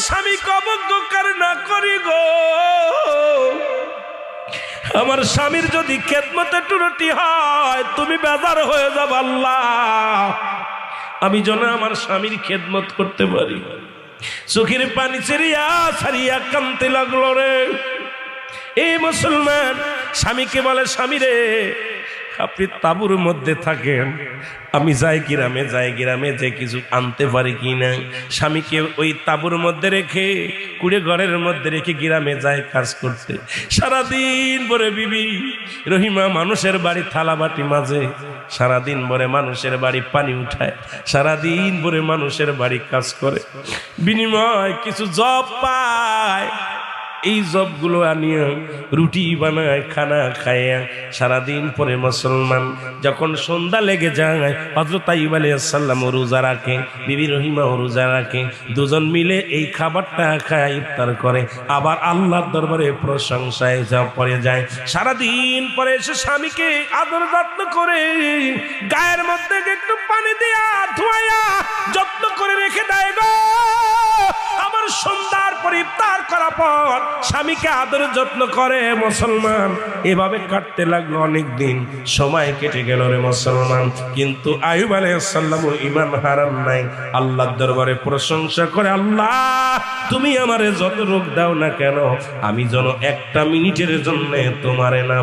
স্বামীকে অবজ্ঞার না করি গো, আমার স্বামীর যদি খেদমতে ত্রুটি হয় তুমি বেজার হয়ে যাবে আল্লাহ, আমি যেন আমার স্বামীর খেদমত করতে পারি। চোখের পানি ছেড়িয়া ছাড়িয়া কাঁদতে লাগলো রে। এই মুসলমান স্বামীকে বলে, স্বামী রে আপনি তাঁবুর মধ্যে থাকেন, আমি যাই গ্রামে যে কিছু আনতে পারি কিনা। স্বামীকে ওই তাঁবুর মধ্যে রেখে কুড়ে ঘরের মধ্যে রেখে গ্রামে যায় কাজ করতে। সারাদিন ভরে বিবি রহিমা মানুষের বাড়ি থালা বাটি মাঝে, সারাদিন ভরে মানুষের বাড়ি পানি উঠায়, সারাদিন ভরে মানুষের বাড়ি কাজ করে, বিনিময় কিছু জব পায়। এই জবগুলো আনিয়া রুটি বানায়, খানা খায়া সারাদিন পরে মুসলমান যখন সন্ধ্যা লেগে যায়, হযরত আইয়ুব আলাইহিস সালাম রোজা রাখে, বিবি রহিমা রোজা রাখে, দুজন মিলে এই খাবারটা খায়, ইফতার করে, আবার আল্লাহর দরবারে প্রশংসায় পড়ে যায়। সারাদিন পরে এসে স্বামীকে আদর যত্ন করে গায়ের মধ্যে একটু পানি দিয়া ধোয়া যত্ন করে রেখে দেয় গো। আমার সন্ধ্যার পর ইফতার করার পর স্বামীকে আদর যত্ন করে মুসলমান। এভাবে কাটতে লাগলো অনেক দিন, সময় কেটে গেল রে মুসলমান। কিন্তু আইয়ুব আলাইহিস সালাম ঈমান হারান নাই, আল্লাহর দরবারে প্রশংসা করে, আল্লাহ তুমি আমারে যত রোগ দাও না কেন আমি যেন একটা মিনিটের জন্য তোমারে না